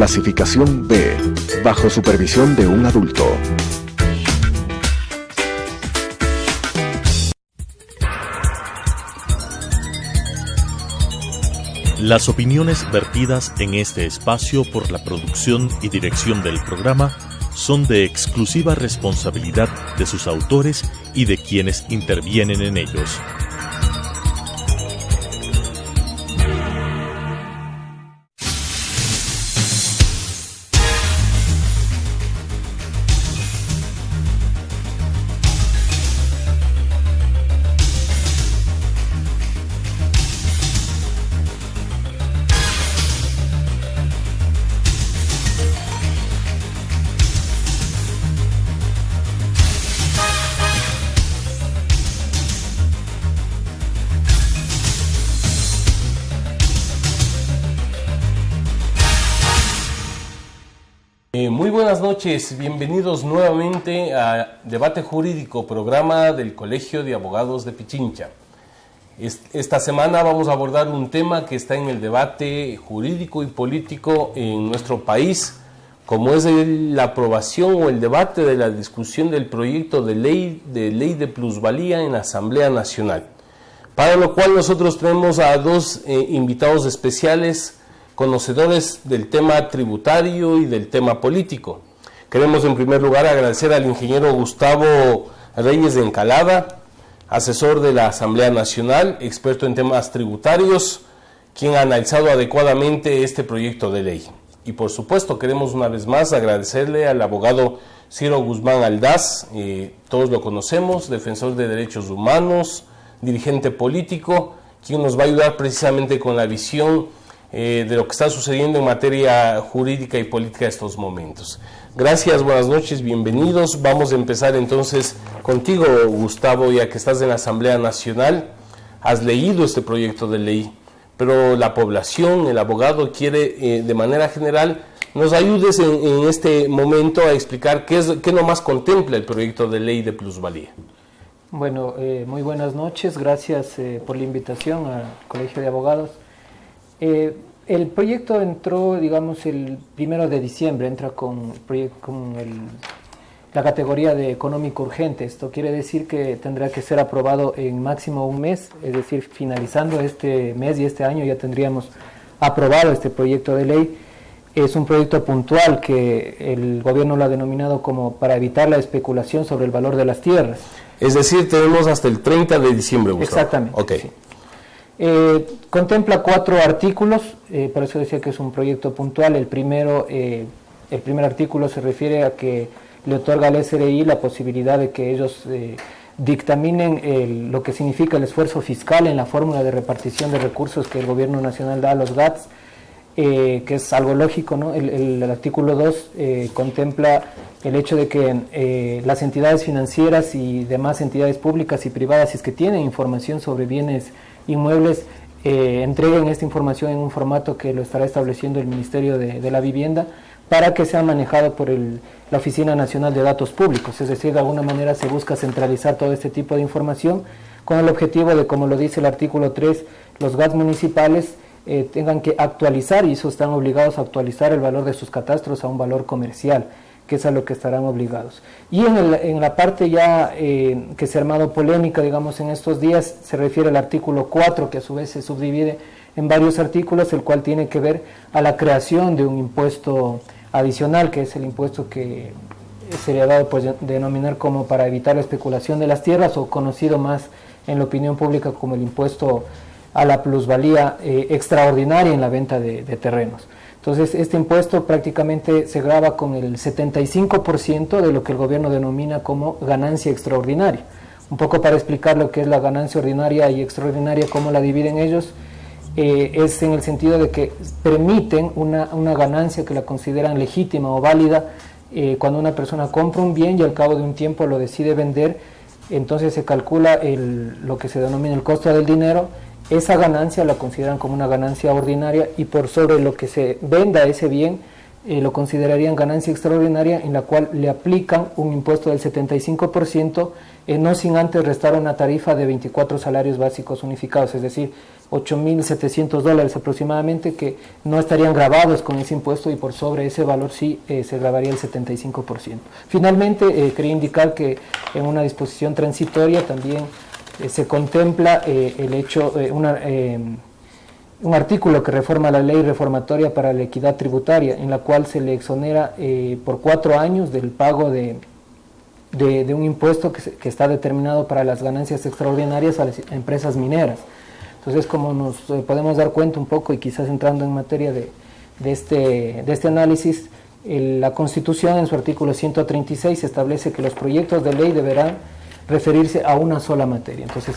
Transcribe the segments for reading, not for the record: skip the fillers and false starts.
Clasificación B, bajo supervisión de un adulto. Las opiniones vertidas en este espacio por la producción y dirección del programa son de exclusiva responsabilidad de sus autores y de quienes intervienen en ellos. Muy buenas noches, bienvenidos nuevamente a Debate Jurídico, programa del Colegio de Abogados de Pichincha. Esta semana vamos a abordar un tema que está en el debate jurídico y político en nuestro país, como es la aprobación o el debate de la discusión del proyecto de ley de plusvalía en la Asamblea Nacional. Para lo cual nosotros tenemos a dos invitados especiales, conocedores del tema tributario y del tema político. Queremos en primer lugar agradecer al ingeniero Gustavo Reyes de Encalada, asesor de la Asamblea Nacional, experto en temas tributarios, quien ha analizado adecuadamente este proyecto de ley. Y por supuesto queremos una vez más agradecerle al abogado Ciro Guzmán Aldaz, todos lo conocemos, defensor de derechos humanos, dirigente político, quien nos va a ayudar precisamente con la visión de lo que está sucediendo en materia jurídica y política en estos momentos. Gracias, buenas noches, bienvenidos. Vamos a empezar entonces contigo, Gustavo, ya que estás en la Asamblea Nacional, has leído este proyecto de ley, pero la población, el abogado quiere de manera general, nos ayudes en este momento a explicar qué nomás contempla el proyecto de ley de plusvalía. Bueno, muy buenas noches, gracias por la invitación al Colegio de Abogados. El proyecto entró, digamos, el 1 de diciembre, entra con la categoría de económico urgente. Esto quiere decir que tendrá que ser aprobado en máximo un mes, es decir, finalizando este mes y este año ya tendríamos aprobado este proyecto de ley. Es un proyecto puntual que el gobierno lo ha denominado como para evitar la especulación sobre el valor de las tierras. Es decir, tenemos hasta el 30 de diciembre, Gustavo. Exactamente. Okay. Sí. Contempla 4 artículos, por eso decía que es un proyecto puntual. El primer artículo se refiere a que le otorga al SRI la posibilidad de que ellos dictaminen lo que significa el esfuerzo fiscal en la fórmula de repartición de recursos que el gobierno nacional da a los GATS, que es algo lógico, ¿no? El artículo 2 contempla el hecho de que las entidades financieras y demás entidades públicas y privadas, si es que tienen información sobre bienes inmuebles, entreguen esta información en un formato que lo estará estableciendo el Ministerio de la Vivienda para que sea manejado por la Oficina Nacional de Datos Públicos. Es decir, de alguna manera se busca centralizar todo este tipo de información con el objetivo de, como lo dice el artículo 3, los GATS municipales tengan que actualizar, y eso están obligados a actualizar el valor de sus catastros a un valor comercial, que es a lo que estarán obligados. Y en la parte ya que se ha armado polémica, digamos, en estos días, se refiere al artículo 4, que a su vez se subdivide en varios artículos, el cual tiene que ver a la creación de un impuesto adicional, que es el impuesto que sería dado pues denominar como para evitar la especulación de las tierras, o conocido más en la opinión pública como el impuesto a la plusvalía extraordinaria en la venta de terrenos. Entonces, este impuesto prácticamente se grava con el 75% de lo que el gobierno denomina como ganancia extraordinaria. Un poco para explicar lo que es la ganancia ordinaria y extraordinaria, cómo la dividen ellos, es en el sentido de que permiten una ganancia que la consideran legítima o válida cuando una persona compra un bien y al cabo de un tiempo lo decide vender. Entonces se calcula lo que se denomina el costo del dinero. Esa ganancia la consideran como una ganancia ordinaria, y por sobre lo que se venda ese bien lo considerarían ganancia extraordinaria, en la cual le aplican un impuesto del 75%, no sin antes restar una tarifa de 24 salarios básicos unificados, es decir, $8.700 aproximadamente, que no estarían gravados con ese impuesto, y por sobre ese valor sí se gravaría el 75%. Finalmente, quería indicar que en una disposición transitoria también se contempla el hecho, un artículo que reforma la ley reformatoria para la equidad tributaria, en la cual se le exonera por 4 años del pago de un impuesto que está determinado para las ganancias extraordinarias a las empresas mineras. Entonces, como nos podemos dar cuenta un poco, y quizás entrando en materia de este análisis, la Constitución en su artículo 136 establece que los proyectos de ley deberán referirse a una sola materia. Entonces,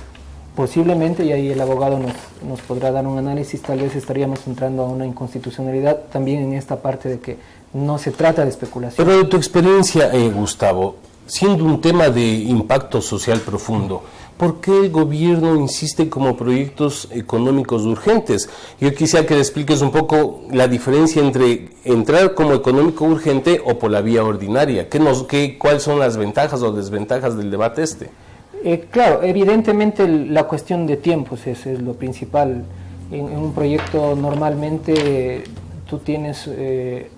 posiblemente, y ahí el abogado nos podrá dar un análisis, tal vez estaríamos entrando a una inconstitucionalidad también en esta parte de que no se trata de especulación. Pero de tu experiencia, Gustavo, siendo un tema de impacto social profundo, ¿por qué el gobierno insiste como proyectos económicos urgentes? Yo quisiera que le expliques un poco la diferencia entre entrar como económico urgente o por la vía ordinaria. ¿Cuáles son las ventajas o desventajas del debate este? Claro, evidentemente la cuestión de tiempos es lo principal. En un proyecto normalmente tú tienes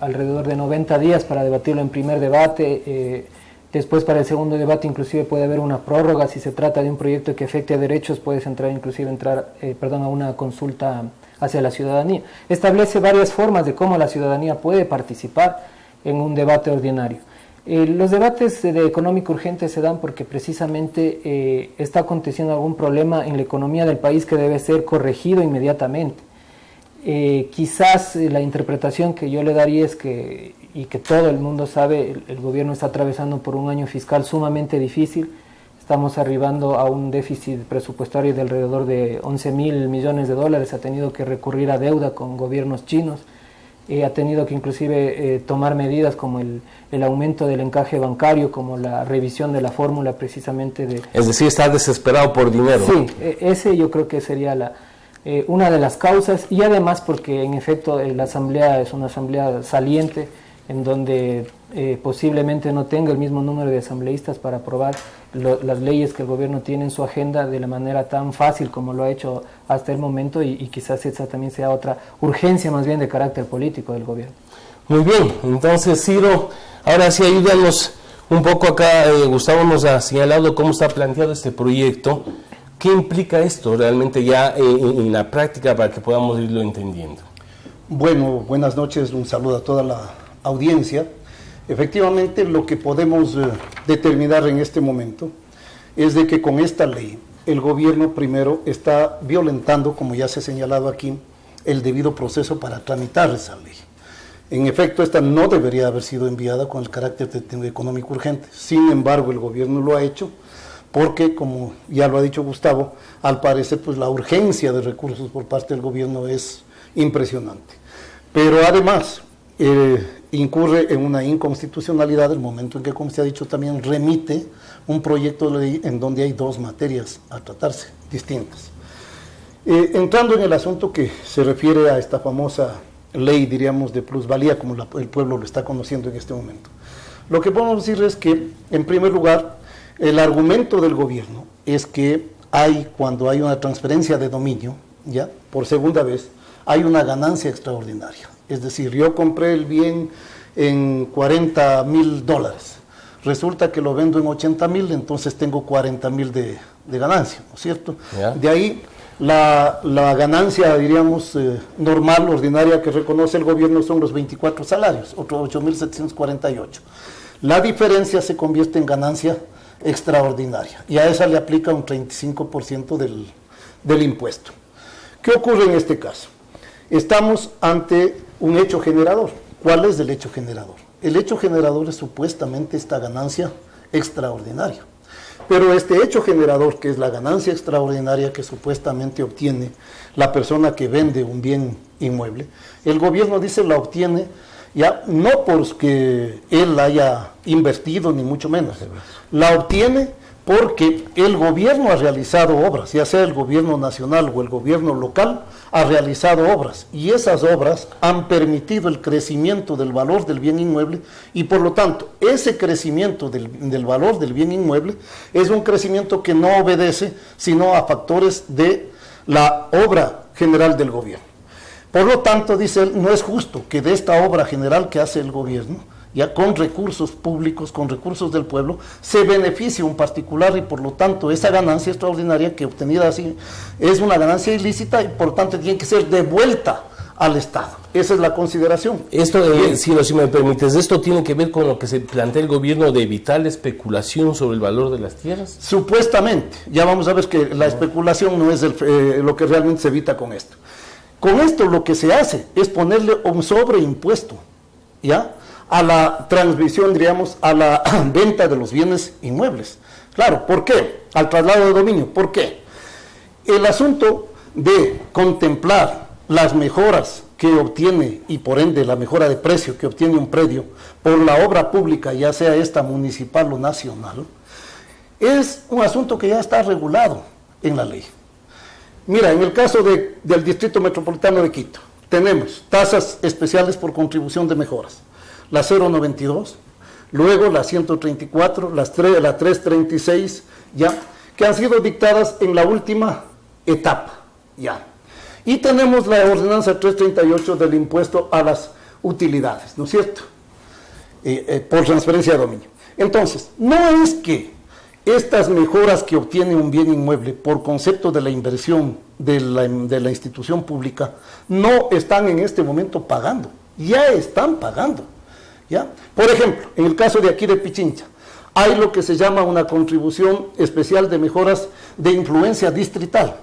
alrededor de 90 días para debatirlo en primer debate. Después, para el segundo debate, inclusive puede haber una prórroga. Si se trata de un proyecto que afecte a derechos, puedes entrar a una consulta hacia la ciudadanía. Establece varias formas de cómo la ciudadanía puede participar en un debate ordinario. Los debates de económico urgente se dan porque precisamente está aconteciendo algún problema en la economía del país que debe ser corregido inmediatamente. Quizás la interpretación que yo le daría es que, y que todo el mundo sabe, el gobierno está atravesando por un año fiscal sumamente difícil. Estamos arribando a un déficit presupuestario de alrededor de 11.000 millones de dólares. Ha tenido que recurrir a deuda con gobiernos chinos. Ha tenido que inclusive tomar medidas como el aumento del encaje bancario, como la revisión de la fórmula precisamente de... Es decir, está desesperado por dinero. Sí, ese yo creo que sería una de las causas, y además porque en efecto la asamblea es una asamblea saliente, en donde posiblemente no tenga el mismo número de asambleístas para aprobar las leyes que el gobierno tiene en su agenda de la manera tan fácil como lo ha hecho hasta el momento, y quizás esa también sea otra urgencia más bien de carácter político del gobierno. Muy bien, entonces Ciro, ahora sí ayúdanos un poco acá. Gustavo nos ha señalado cómo está planteado este proyecto. ¿Qué implica esto realmente ya en la práctica para que podamos irlo entendiendo? Bueno, buenas noches, un saludo a toda la audiencia. Efectivamente, lo que podemos determinar en este momento es de que con esta ley el gobierno primero está violentando, como ya se ha señalado aquí, el debido proceso para tramitar esa ley. En efecto, esta no debería haber sido enviada con el carácter de económico urgente. Sin embargo, el gobierno lo ha hecho porque, como ya lo ha dicho Gustavo, al parecer pues la urgencia de recursos por parte del gobierno es impresionante. Pero además incurre en una inconstitucionalidad el momento en que, como se ha dicho también, remite un proyecto de ley en donde hay dos materias a tratarse distintas. Entrando en el asunto que se refiere a esta famosa ley, diríamos, de plusvalía, como el pueblo lo está conociendo en este momento, lo que podemos decir es que, en primer lugar, el argumento del gobierno es que cuando hay una transferencia de dominio, ya por segunda vez, hay una ganancia extraordinaria. Es decir, yo compré el bien en $40,000, resulta que lo vendo en 80,000, entonces tengo 40,000 de ganancia, ¿no es cierto? Yeah. De ahí la ganancia, diríamos, normal, ordinaria, que reconoce el gobierno son los 24 salarios, otros 8,748. La diferencia se convierte en ganancia extraordinaria, y a esa le aplica un 35% del impuesto. ¿Qué ocurre en este caso? Estamos ante un hecho generador. ¿Cuál es el hecho generador? El hecho generador es supuestamente esta ganancia extraordinaria. Pero este hecho generador, que es la ganancia extraordinaria que supuestamente obtiene la persona que vende un bien inmueble, el gobierno dice la obtiene ya no porque él haya invertido ni mucho menos, la obtiene porque el gobierno ha realizado obras, ya sea el gobierno nacional o el gobierno local, ha realizado obras, y esas obras han permitido el crecimiento del valor del bien inmueble, y por lo tanto, ese crecimiento del valor del bien inmueble es un crecimiento que no obedece sino a factores de la obra general del gobierno. Por lo tanto, dice él, no es justo que de esta obra general que hace el gobierno, ya con recursos públicos, con recursos del pueblo, se beneficie un particular, y por lo tanto esa ganancia extraordinaria que obtenida así es una ganancia ilícita, y por lo tanto tiene que ser devuelta al Estado. Esa es la consideración. Esto, si me permites, ¿esto tiene que ver con lo que se plantea el gobierno de evitar la especulación sobre el valor de las tierras? Supuestamente, ya vamos a ver que la especulación no es lo que realmente se evita con esto. Con esto lo que se hace es ponerle un sobreimpuesto, ¿ya?, a la transmisión, diríamos, a la venta de los bienes inmuebles. Claro, ¿por qué? Al traslado de dominio, ¿por qué? El asunto de contemplar las mejoras que obtiene, y por ende la mejora de precio que obtiene un predio por la obra pública, ya sea esta municipal o nacional, es un asunto que ya está regulado en la ley. Mira, en el caso del Distrito Metropolitano de Quito, tenemos tasas especiales por contribución de mejoras, la 092, luego la 134, la 336, ya, que han sido dictadas en la última etapa, ya. Y tenemos la ordenanza 338 del impuesto a las utilidades, ¿no es cierto?, por transferencia de dominio. Entonces, no es que estas mejoras que obtiene un bien inmueble por concepto de la inversión de la institución pública no están en este momento pagando, ya están pagando, ¿ya? Por ejemplo, en el caso de aquí de Pichincha, hay lo que se llama una contribución especial de mejoras de influencia distrital.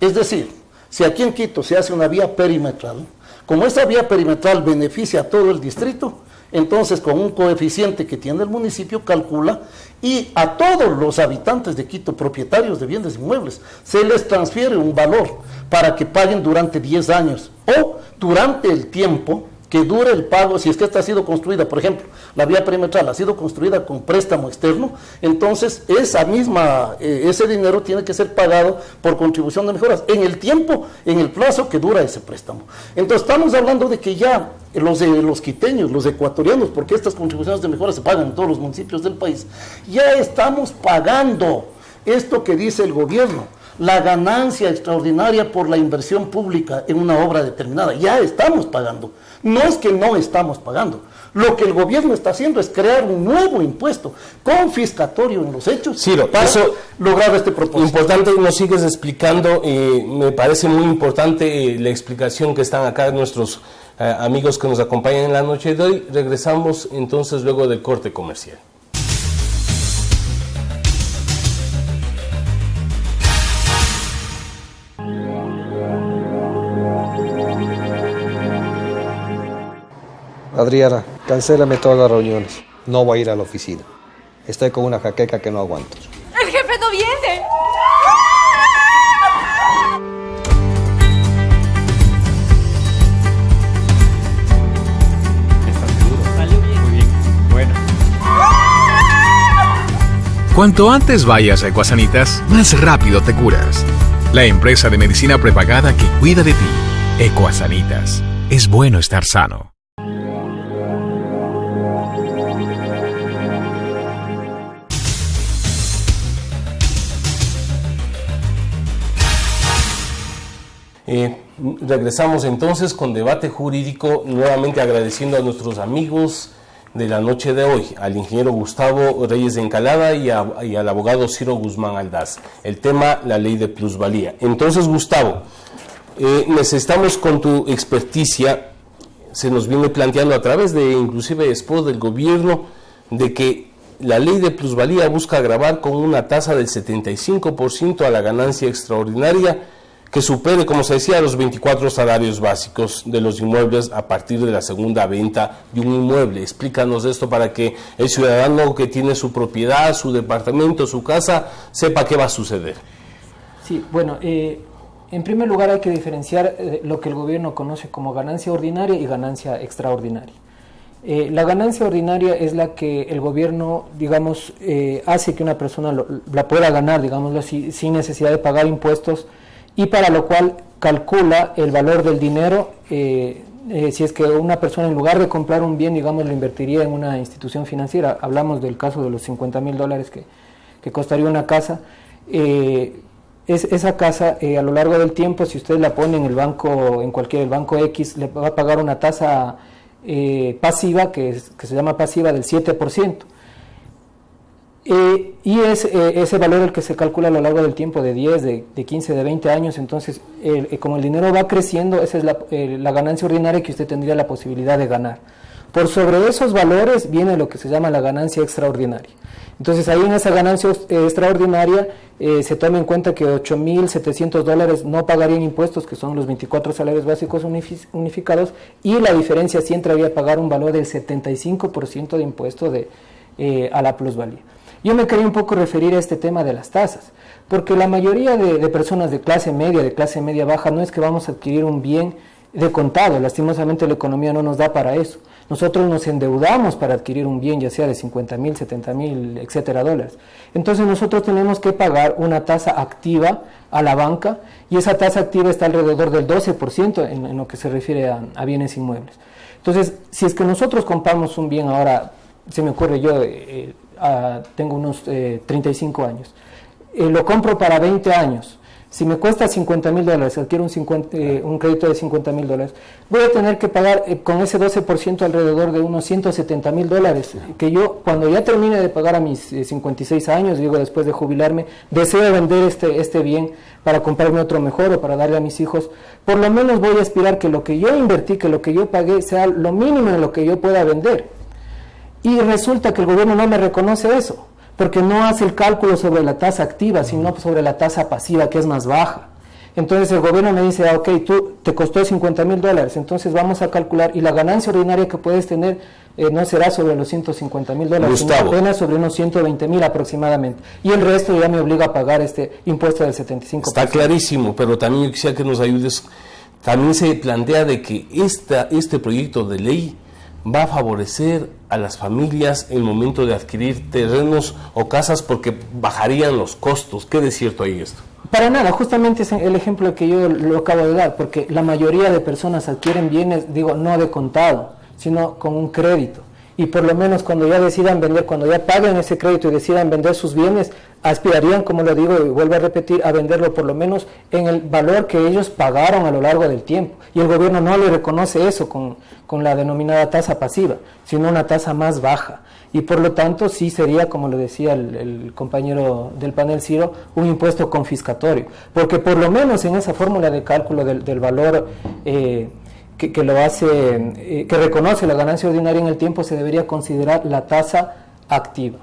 Es decir, si aquí en Quito se hace una vía perimetral, como esa vía perimetral beneficia a todo el distrito, entonces con un coeficiente que tiene el municipio calcula, y a todos los habitantes de Quito, propietarios de bienes inmuebles, se les transfiere un valor para que paguen durante 10 años o durante el tiempo que dure el pago. Si es que esta ha sido construida, por ejemplo, la vía perimetral ha sido construida con préstamo externo, entonces ese dinero tiene que ser pagado por contribución de mejoras en el tiempo, en el plazo que dura ese préstamo. Entonces estamos hablando de que ya los quiteños, los ecuatorianos, porque estas contribuciones de mejoras se pagan en todos los municipios del país, ya estamos pagando esto que dice el gobierno, la ganancia extraordinaria por la inversión pública en una obra determinada. Ya estamos pagando. No es que no estamos pagando. Lo que el gobierno está haciendo es crear un nuevo impuesto confiscatorio en los hechos, Ciro, para eso lograr este propósito. Importante, nos sigues explicando, me parece muy importante la explicación que están acá nuestros amigos que nos acompañan en la noche de hoy. Regresamos entonces luego del corte comercial. Adriana, cancélame todas las reuniones. No voy a ir a la oficina. Estoy con una jaqueca que no aguanto. ¡El jefe no viene! ¿Estás seguro? Salió bien. Muy bien. Bueno. Cuanto antes vayas a Ecuasanitas, más rápido te curas. La empresa de medicina prepagada que cuida de ti. Ecuasanitas. Es bueno estar sano. Regresamos entonces con debate jurídico, nuevamente agradeciendo a nuestros amigos de la noche de hoy, al ingeniero Gustavo Reyes de Encalada y al abogado Ciro Guzmán Aldaz. El tema, la ley de plusvalía. Entonces, Gustavo, necesitamos con tu experticia, se nos viene planteando a través de inclusive spots del gobierno, de que la ley de plusvalía busca agravar con una tasa del 75% a la ganancia extraordinaria que supere, como se decía, los 24 salarios básicos de los inmuebles a partir de la segunda venta de un inmueble. Explícanos esto para que el ciudadano que tiene su propiedad, su departamento, su casa, sepa qué va a suceder. Sí, bueno, en primer lugar hay que diferenciar lo que el gobierno conoce como ganancia ordinaria y ganancia extraordinaria. La ganancia ordinaria es la que el gobierno, digamos, hace que una persona la pueda ganar, digámoslo así, sin necesidad de pagar impuestos, y para lo cual calcula el valor del dinero. Si es que una persona, en lugar de comprar un bien, digamos, lo invertiría en una institución financiera, hablamos del caso de los $50,000 que costaría una casa, esa casa a lo largo del tiempo, si usted la pone en el banco, el banco X, le va a pagar una tasa pasiva, que se llama pasiva, del 7%. Y es ese valor el que se calcula a lo largo del tiempo, de 10, de 15, de 20 años. Entonces, como el dinero va creciendo, esa es la ganancia ordinaria que usted tendría la posibilidad de ganar. Por sobre esos valores viene lo que se llama la ganancia extraordinaria. Entonces, ahí en esa ganancia extraordinaria se toma en cuenta que $8,700 no pagarían impuestos, que son los 24 salarios básicos unificados, y la diferencia sí entraría a pagar un valor del 75% de impuesto a la plusvalía. Yo me quería un poco referir a este tema de las tasas, porque la mayoría de personas de clase media baja, no es que vamos a adquirir un bien de contado. Lastimosamente la economía no nos da para eso. Nosotros nos endeudamos para adquirir un bien, ya sea de $50,000, $70,000, etcétera, dólares. Entonces nosotros tenemos que pagar una tasa activa a la banca, y esa tasa activa está alrededor del 12% en lo que se refiere a bienes inmuebles. Entonces, si es que nosotros compramos un bien ahora, se me ocurre, yo tengo unos 35 años, lo compro para 20 años, si me cuesta $50,000, adquiero un crédito de $50,000, voy a tener que pagar con ese 12% alrededor de unos $170,000, que yo, cuando ya termine de pagar a mis 56 años, digo, después de jubilarme, deseo vender este bien para comprarme otro mejor o para darle a mis hijos. Por lo menos voy a aspirar que lo que yo invertí, que lo que yo pagué, sea lo mínimo en lo que yo pueda vender. Y resulta que el gobierno no me reconoce eso, porque no hace el cálculo sobre la tasa activa, sino sobre la tasa pasiva, que es más baja. Entonces el gobierno me dice, ok, tú te costó $50,000, entonces vamos a calcular, y la ganancia ordinaria que puedes tener no será sobre los $150,000, sino apenas sobre unos $120,000 aproximadamente. Y el resto ya me obliga a pagar este impuesto del 75%. Está clarísimo, pero también yo quisiera que nos ayudes. También se plantea de que este proyecto de ley va a favorecer a las familias en el momento de adquirir terrenos o casas, porque bajarían los costos. ¿Qué de cierto hay esto? Para nada, justamente es el ejemplo que yo lo acabo de dar, porque la mayoría de personas adquieren bienes, digo, no de contado, sino con un crédito. Y por lo menos cuando ya decidan vender, cuando ya paguen ese crédito y decidan vender sus bienes, aspirarían, como lo digo y vuelvo a repetir, a venderlo por lo menos en el valor que ellos pagaron a lo largo del tiempo. Y el gobierno no le reconoce eso con la denominada tasa pasiva, sino una tasa más baja. Y por lo tanto sí sería, como lo decía el compañero del panel Ciro, un impuesto confiscatorio. Porque por lo menos en esa fórmula de cálculo del valor que lo hace, que reconoce la ganancia ordinaria en el tiempo, se debería considerar la tasa activa.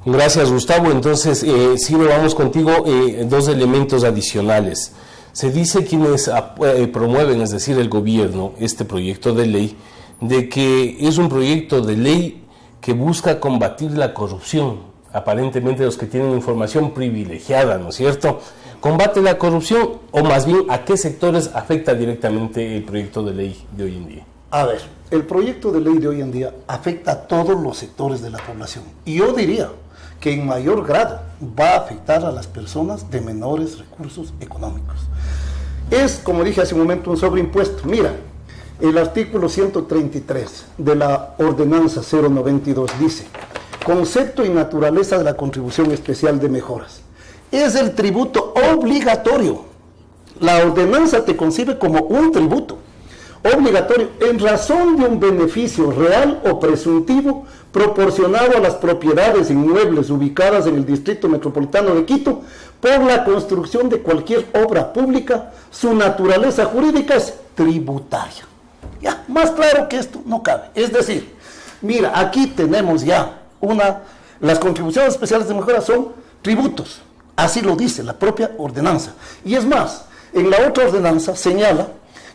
Gracias, Gustavo. Entonces, Ciro, vamos contigo. Dos elementos adicionales. Se dice quienes promueven, es decir, el gobierno, este proyecto de ley, de que es un proyecto de ley que busca combatir la corrupción. Aparentemente los que tienen información privilegiada, ¿no es cierto? ¿Combate la corrupción o más bien a qué sectores afecta directamente el proyecto de ley de hoy en día? A ver, el proyecto de ley de hoy en día afecta a todos los sectores de la población. Y yo diría que en mayor grado va a afectar a las personas de menores recursos económicos. Es, como dije hace un momento, un sobreimpuesto. Mira, el artículo 133 de la ordenanza 092 dice: concepto y naturaleza de la contribución especial de mejoras. Es el tributo obligatorio. La ordenanza te concibe como un tributo obligatorio en razón de un beneficio real o presuntivo proporcionado a las propiedades inmuebles ubicadas en el Distrito Metropolitano de Quito por la construcción de cualquier obra pública. Su naturaleza jurídica es tributaria. Ya, más claro que esto no cabe. Es decir, mira, aquí tenemos ya las contribuciones especiales de mejora son tributos. Así lo dice la propia ordenanza. Y es más, en la otra ordenanza señala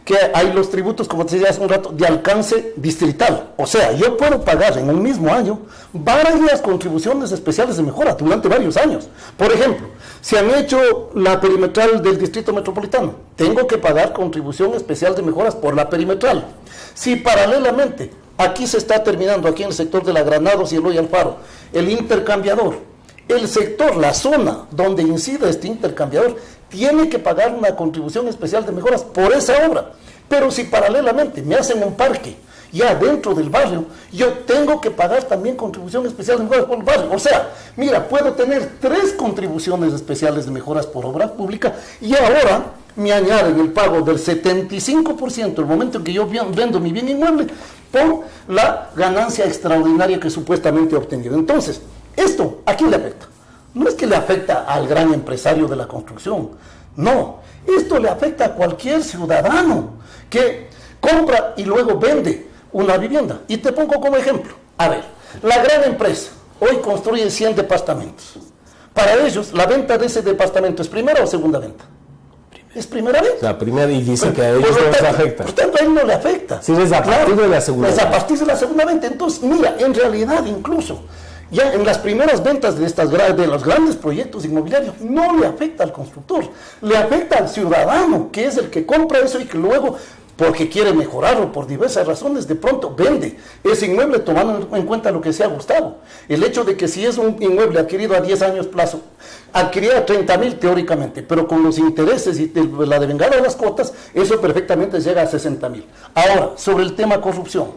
que hay los tributos, como te decía hace un rato, de alcance distrital. O sea, yo puedo pagar en un mismo año varias contribuciones especiales de mejora durante varios años. Por ejemplo, si han hecho la perimetral del Distrito Metropolitano, tengo que pagar contribución especial de mejoras por la perimetral. Si paralelamente Aquí se está terminando, aquí en el sector de la Granados y Eloy Alfaro, el intercambiador. El sector, la zona donde incide este intercambiador, tiene que pagar una contribución especial de mejoras por esa obra. Pero si paralelamente me hacen un parque ya dentro del barrio, yo tengo que pagar también contribución especial de mejoras por el barrio. O sea, mira, puedo tener 3 contribuciones especiales de mejoras por obra pública y ahora me añaden el pago del 75% el momento en que yo vendo mi bien inmueble por la ganancia extraordinaria que supuestamente he obtenido. Entonces, ¿esto a quién le afecta? No es que le afecta al gran empresario de la construcción, no, esto le afecta a cualquier ciudadano que compra y luego vende una vivienda. Y te pongo como ejemplo, a ver, la gran empresa hoy construye 100 departamentos. Para ellos, la venta de ese departamento ¿es primera o segunda venta? Es primera venta. La primera, y dice que a ellos no les afecta. Por tanto, a él no le afecta. Sí, es a partir de la segunda venta. venta. Es a partir de la segunda venta. Entonces, mira, en realidad incluso, ya en las primeras ventas de los grandes proyectos inmobiliarios, no le afecta al constructor, le afecta al ciudadano, que es el que compra eso y que luego, porque quiere mejorarlo por diversas razones, de pronto vende ese inmueble tomando en cuenta lo que se ha gustado. El hecho de que si es un inmueble adquirido a 10 años plazo, adquirido a 30.000 teóricamente, pero con los intereses y la devengada de las cuotas, eso perfectamente llega a 60.000. Ahora, sobre el tema corrupción,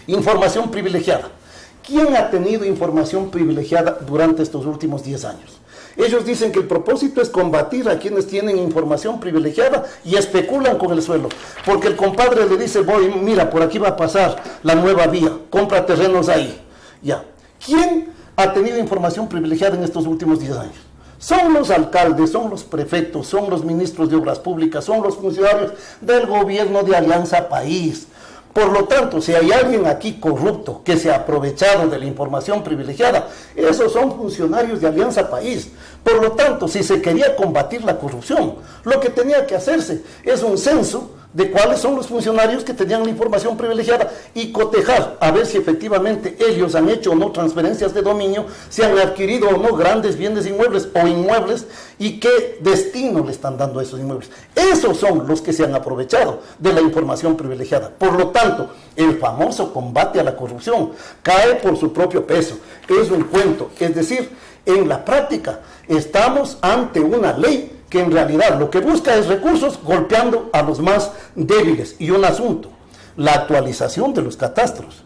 información privilegiada. ¿Quién ha tenido información privilegiada durante estos últimos 10 años? Ellos dicen que el propósito es combatir a quienes tienen información privilegiada y especulan con el suelo. Porque el compadre le dice, mira, por aquí va a pasar la nueva vía, compra terrenos ahí. Ya. ¿Quién ha tenido información privilegiada en estos últimos 10 años? Son los alcaldes, son los prefectos, son los ministros de Obras Públicas, son los funcionarios del gobierno de Alianza País. Por lo tanto, si hay alguien aquí corrupto que se ha aprovechado de la información privilegiada, esos son funcionarios de Alianza País. Por lo tanto, si se quería combatir la corrupción, lo que tenía que hacerse es un censo de cuáles son los funcionarios que tenían la información privilegiada y cotejar a ver si efectivamente ellos han hecho o no transferencias de dominio, si han adquirido o no grandes bienes inmuebles o inmuebles y qué destino le están dando a esos inmuebles. Esos son los que se han aprovechado de la información privilegiada. Por lo tanto, el famoso combate a la corrupción cae por su propio peso. Es un cuento. Es decir, en la práctica estamos ante una ley que en realidad lo que busca es recursos golpeando a los más débiles. Y un asunto, la actualización de los catastros,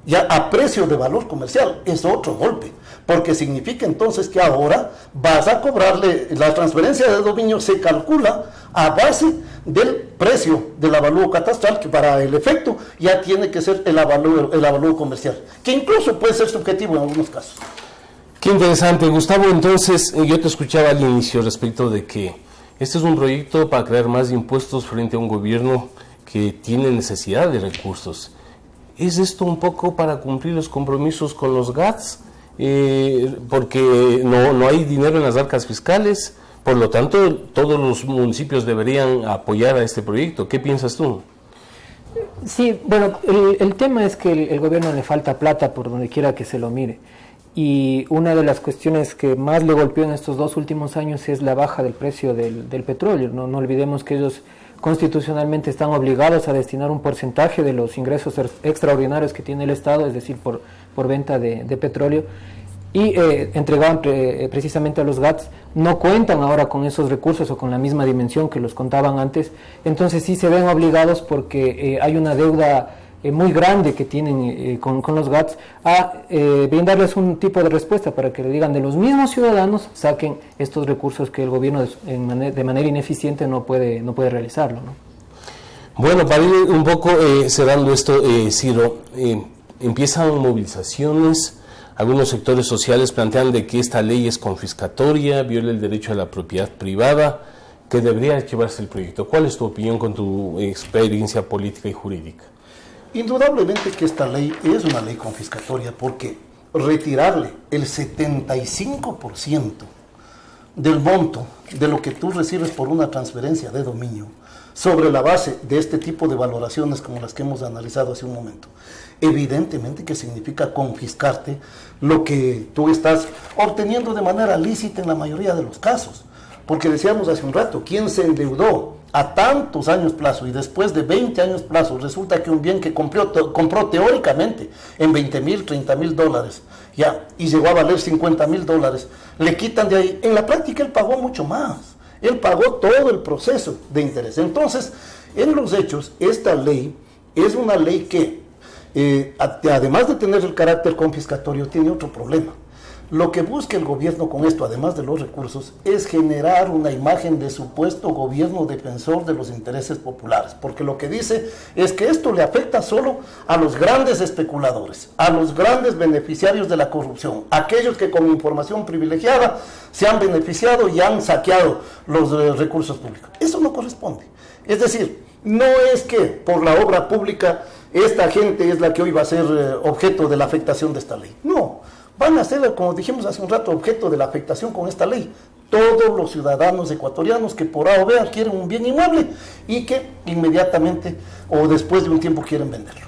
ya a precio de valor comercial, es otro golpe, porque significa entonces que ahora vas a cobrarle, la transferencia de dominio se calcula a base del precio del avalúo catastral, que para el efecto ya tiene que ser el avalúo comercial, que incluso puede ser subjetivo en algunos casos. Qué interesante, Gustavo. Entonces, yo te escuchaba al inicio respecto de que este es un proyecto para crear más impuestos frente a un gobierno que tiene necesidad de recursos. ¿Es esto un poco para cumplir los compromisos con los GATS? Porque no hay dinero en las arcas fiscales, por lo tanto, todos los municipios deberían apoyar a este proyecto. ¿Qué piensas tú? Sí, bueno, el tema es que el gobierno le falta plata por donde quiera que se lo mire. Y una de las cuestiones que más le golpeó en estos 2 últimos años es la baja del precio del petróleo. No olvidemos que ellos constitucionalmente están obligados a destinar un porcentaje de los ingresos extraordinarios que tiene el Estado, es decir, por venta de petróleo, y entregaban precisamente a los GATS. No cuentan ahora con esos recursos o con la misma dimensión que los contaban antes. Entonces sí se ven obligados, porque hay una deuda muy grande que tienen con los GATS, a brindarles un tipo de respuesta para que le digan de los mismos ciudadanos saquen estos recursos que el gobierno de manera ineficiente no puede realizarlo, ¿no? Bueno, para ir un poco cerrando esto, Ciro, empiezan movilizaciones, algunos sectores sociales plantean de que esta ley es confiscatoria, viola el derecho a la propiedad privada, que debería llevarse el proyecto. ¿Cuál es tu opinión con tu experiencia política y jurídica? Indudablemente que esta ley es una ley confiscatoria, porque retirarle el 75% del monto de lo que tú recibes por una transferencia de dominio sobre la base de este tipo de valoraciones como las que hemos analizado hace un momento, evidentemente que significa confiscarte lo que tú estás obteniendo de manera lícita en la mayoría de los casos. Porque decíamos hace un rato, ¿quién se endeudó a tantos años plazo y después de 20 años plazo resulta que un bien que compró teóricamente en 20,000, 30,000 dólares, ya, y llegó a valer 50,000 dólares, le quitan de ahí. En la práctica él pagó mucho más, él pagó todo el proceso de interés. Entonces, en los hechos, esta ley es una ley que, además de tener el carácter confiscatorio, tiene otro problema. Lo que busca el gobierno con esto, además de los recursos, es generar una imagen de supuesto gobierno defensor de los intereses populares, porque lo que dice es que esto le afecta solo a los grandes especuladores, a los grandes beneficiarios de la corrupción, aquellos que con información privilegiada se han beneficiado y han saqueado los recursos públicos. Eso no corresponde. Es decir, no es que por la obra pública esta gente es la que hoy va a ser objeto de la afectación de esta ley. No. Van a ser, como dijimos hace un rato, objeto de la afectación con esta ley todos los ciudadanos ecuatorianos que por A o B adquieren un bien inmueble y que inmediatamente o después de un tiempo quieren venderlo.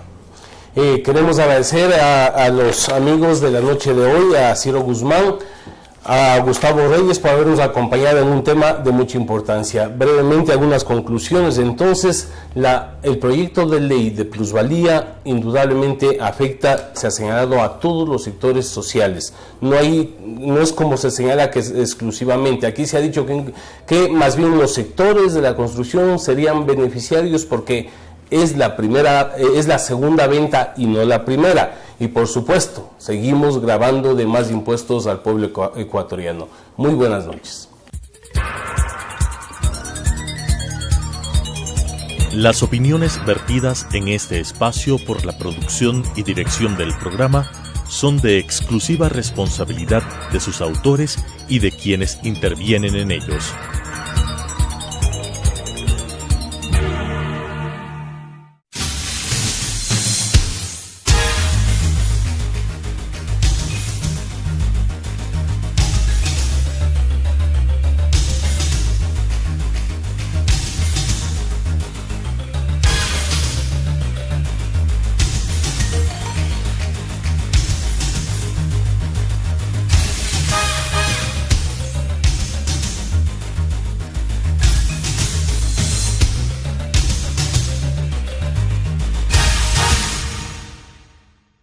Queremos agradecer a los amigos de la noche de hoy, a Ciro Guzmán, a Gustavo Reyes por habernos acompañado en un tema de mucha importancia. Brevemente algunas conclusiones. Entonces, el proyecto de ley de plusvalía indudablemente afecta, se ha señalado, a todos los sectores sociales. No es como se señala que es exclusivamente. Aquí se ha dicho que más bien los sectores de la construcción serían beneficiarios porque es la segunda venta y no la primera. Y por supuesto, seguimos grabando de más impuestos al pueblo ecuatoriano. Muy buenas noches. Las opiniones vertidas en este espacio por la producción y dirección del programa son de exclusiva responsabilidad de sus autores y de quienes intervienen en ellos.